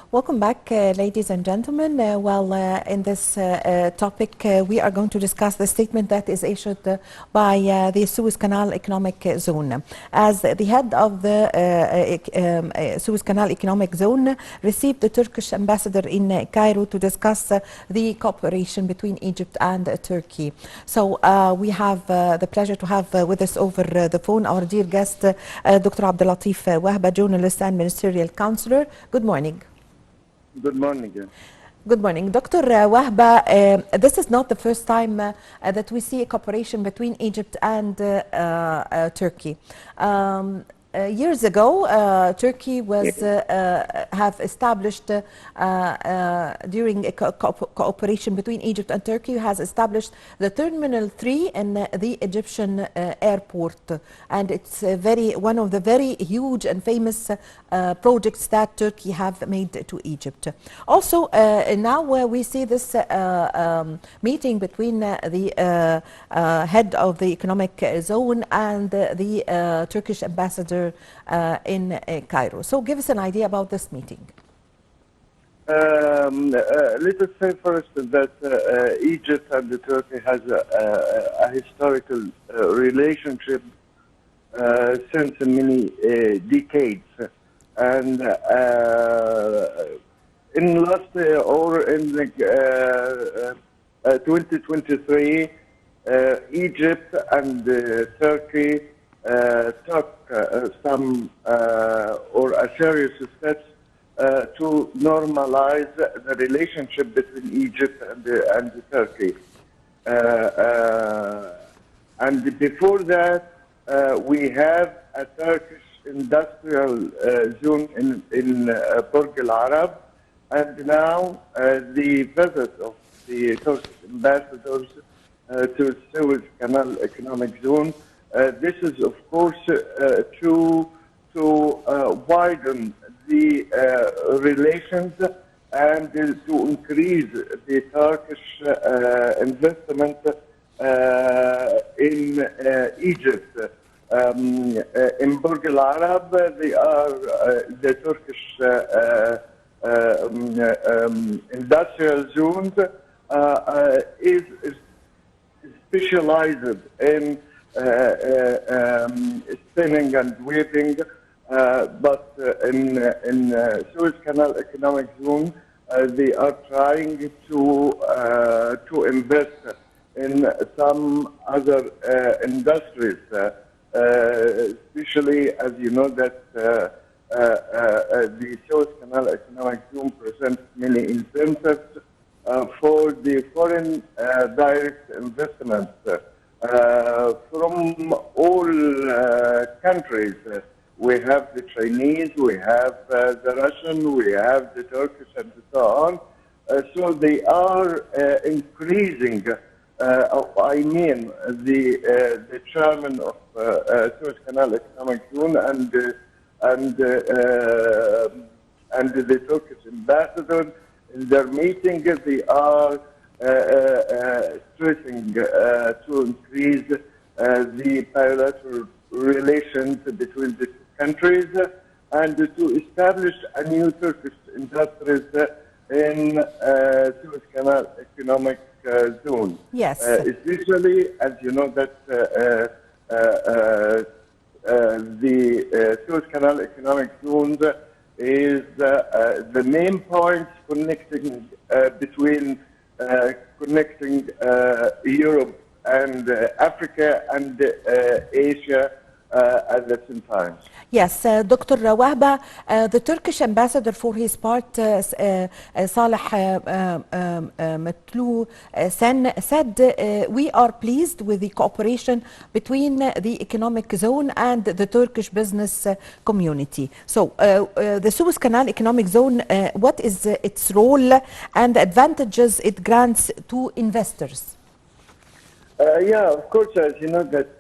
Welcome back, ladies and gentlemen. In this topic, we are going to discuss the statement that is issued by the Suez Canal Economic Zone. As the head of the Suez Canal Economic Zone received the Turkish ambassador in Cairo to discuss the cooperation between Egypt and Turkey. So we have the pleasure to have with us over the phone our dear guest, Dr. Abdel Latif Wahba, journalist and ministerial counselor. Good morning. Good morning. Good morning. Dr. Wahba, this is not the first time that we see a cooperation between Egypt and Turkey. Years ago, Turkey was have established during a cooperation between Egypt and Turkey has established the Terminal 3 in the Egyptian airport, and it's one of the very huge and famous projects that Turkey have made to Egypt. Also, now we see this meeting between the head of the economic zone and the Turkish ambassador in Cairo. So give us an idea about this meeting. Let us say first that Egypt and Turkey has a historical relationship since many decades. And in last or in 2023, Egypt and Turkey took some or a serious steps to normalize the relationship between Egypt and Turkey. And before that, we have a Turkish industrial zone in Burj Al Arab, and now the visit of the Turkish ambassadors to Suez Canal Economic Zone. This is, of course, to widen the relations and to increase the Turkish investment in Egypt. In Burj Al Arab, they are the Turkish industrial zones is specialized in spinning and weaving, but in Suez Canal Economic Zone, they are trying to invest in some other industries, especially as you know that the Suez Canal Economic Zone presents many incentives for the foreign direct investments from all countries. We have the Chinese, we have the Russian, we have the Turkish, and so on. So they are increasing. I mean, the chairman of Suez Canal Economic Zone and the Turkish ambassador in their meeting, they are stressing to increase the bilateral relations between the two countries and to establish a new Turkish industries in Suez Canal Economic Zone. Yes. Especially as you know that the Suez Canal Economic Zone is the main point connecting between connecting Europe and Africa and Asia at the same time. Yes, Dr. Wahba, the Turkish ambassador for his part, Saleh Matlu Sen, said we are pleased with the cooperation between the economic zone and the Turkish business community. So the Suez Canal Economic Zone, what is its role and the advantages it grants to investors? Yeah, of course, as you know that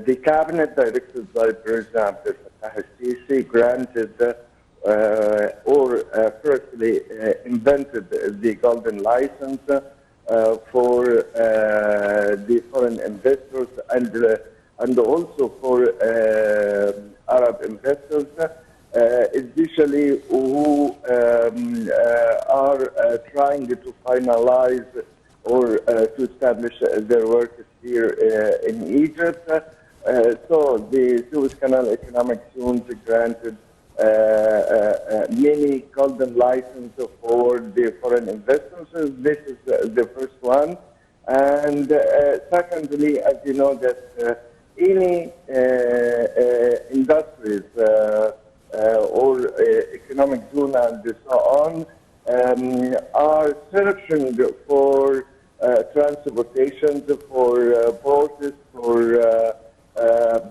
the cabinet directed by President Abdel al-Sisi granted or firstly invented the golden license for the foreign investors and also for Arab investors especially who are trying to finalize or to establish their work here in Egypt. So the Suez Canal Economic Zones granted many golden licenses for the foreign investors. This is the first one. And secondly, as you know, that any industries or economic zone and so on are searching for transportation, for ports, for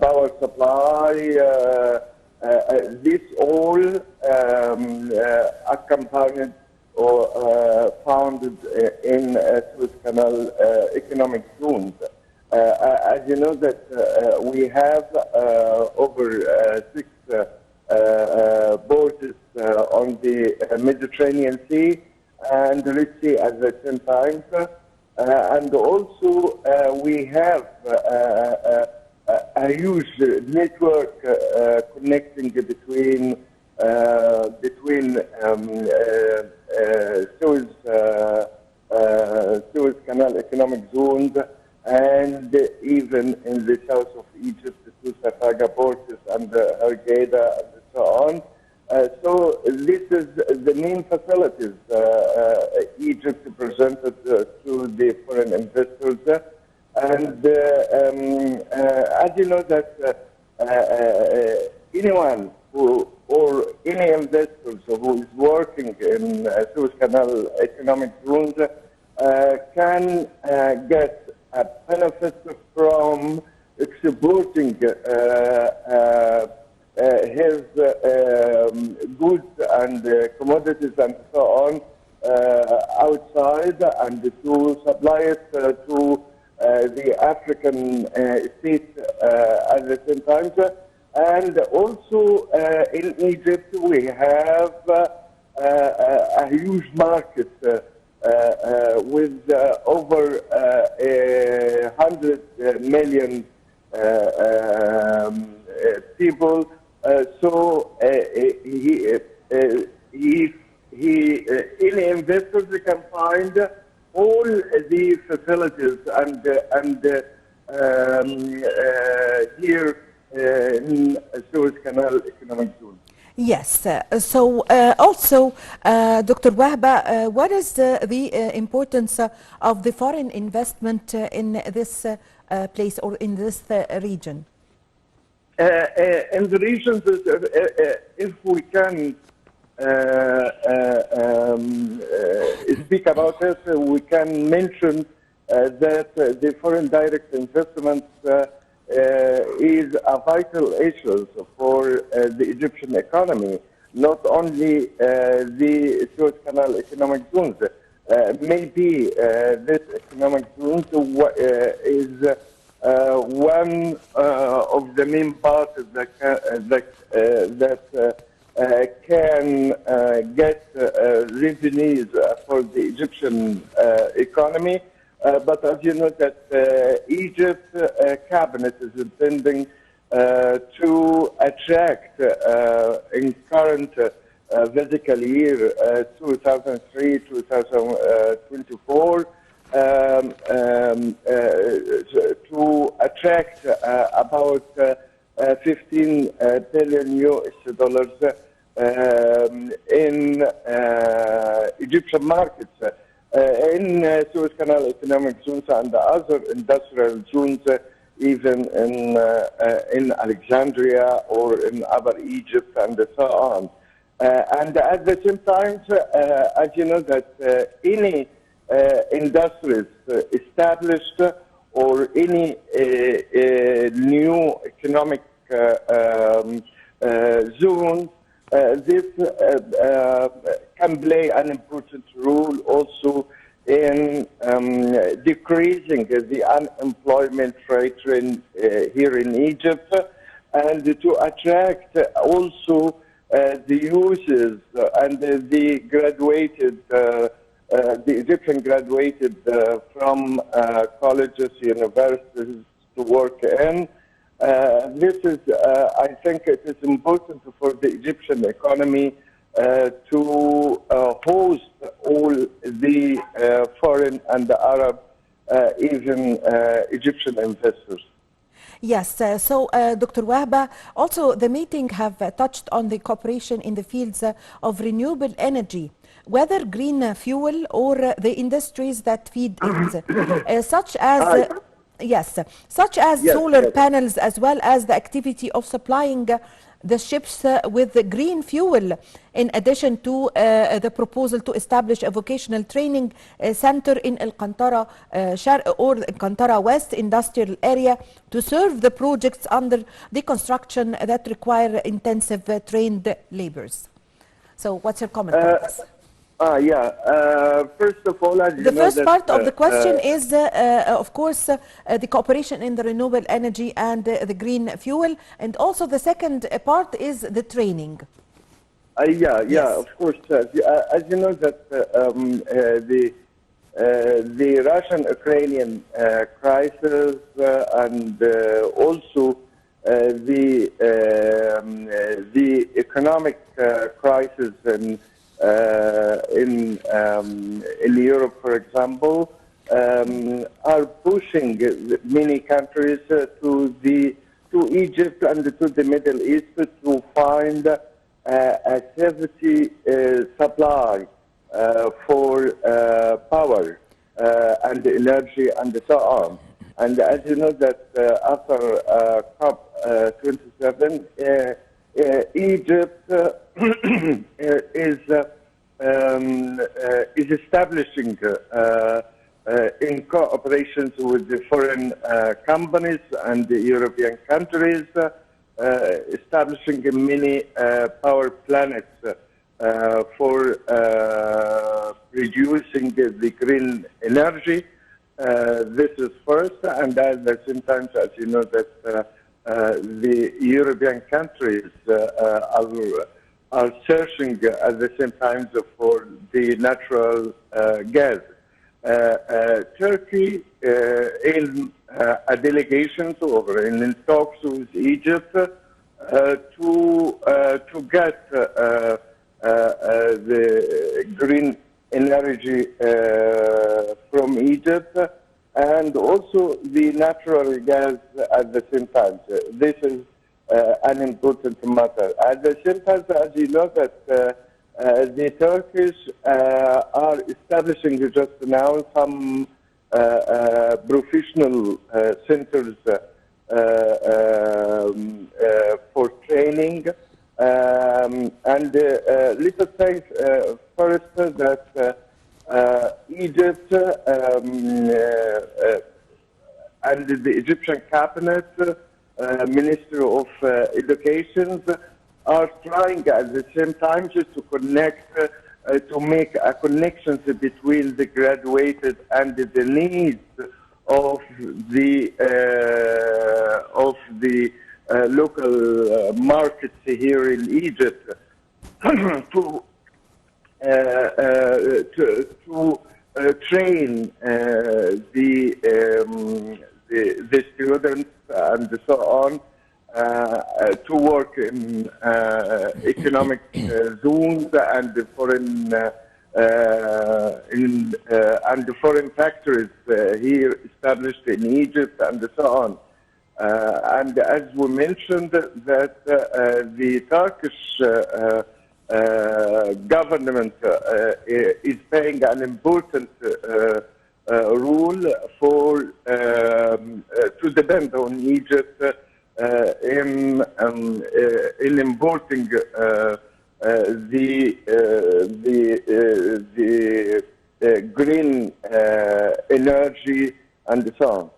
power supply. This all accompanied or founded in Suez Canal economic zones. As you know that we have over 6 ports on the Mediterranean Sea and the Red Sea at the same time. And also we have a huge network connecting between Suez Canal economic zones and even in the south of Egypt, the Safaga ports and Hurghada and so on. So this is the main facilities Egypt presented to the foreign investors. And as you know that anyone who or any investors who is working in Suez Canal economic zones can get a benefit from exporting his goods and commodities and so on outside and to supply it to the African states at the same time. And also in Egypt we have a huge market with over 100 million people. So any investors can find all the facilities and here in Suez Canal economic zone. Yes. Also, Dr. Wahba, what is the importance of the foreign investment in this place or in this region? In the region, if we can speak about it, we can mention that the foreign direct investment is a vital issue for the Egyptian economy, not only the Suez Canal economic zones. Maybe this economic zone is one of the main parts that can get revenues for the Egyptian economy. But as you know that Egypt cabinet is intending to attract in current fiscal year 2003-2024 to attract about 15 billion US dollars in Egyptian markets. In Suez Canal economic zones and other industrial zones, even in Alexandria or in Upper Egypt and so on. And at the same time, as you know that any industries established or any new economic zone, this can play an important role also in decreasing the unemployment rate here in Egypt, and to attract also the users and the graduated, the Egyptian graduated from colleges, universities to work in. This is, I think it is important for the Egyptian economy to host all the foreign and the Arab, even Egyptian investors. Yes, Dr. Wahba, also the meeting have touched on the cooperation in the fields of renewable energy, whether green fuel or the industries that feed it, such as yes, such as Yes, solar yes. panels, as well as the activity of supplying the ships with the green fuel, in addition to the proposal to establish a vocational training center in El Qantara or Qantara West industrial area to serve the projects under the construction that require intensive trained laborers. So what's your comment on this? First of all, as you The know first that part of the question is, of course, the cooperation in the renewable energy and the green fuel. And also the second part is the training. Yes. Of course. As you know that the Russian-Ukrainian crisis and also the economic crisis in Europe, for example, are pushing many countries to Egypt and to the Middle East to find a safety supply for power and energy and so on. And as you know that after COP27, Egypt is establishing in cooperations with the foreign companies and the European countries, establishing many power plants for producing the green energy. This is first, and at the same time, as you know, that the European countries are searching at the same time for the natural gas. Turkey in a delegation in talks with Egypt to get the green energy from Egypt and also the natural gas at the same time. This is an important matter. At the same time, as you know, that the Turkish are establishing just now some professional centers for training. And let us say first that Egypt and the Egyptian cabinet, Ministry of Education, are trying at the same time just to connect, to make a connection between the graduated and the needs of the local markets here in Egypt to train the students and so on to work in economic zones and the foreign and the foreign factories here established in Egypt and so on. And as we mentioned, that the Turkish government is playing an important role for to depend on Egypt in importing the green energy and so on.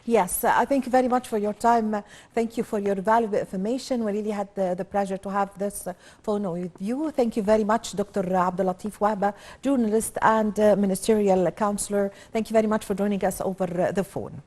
Yes, I thank you very much for your time. Thank you for your valuable information. We really had the pleasure to have this phone with you. Thank you very much, Dr. Abdel Latif Wahba, journalist and ministerial counselor. Thank you very much for joining us over the phone.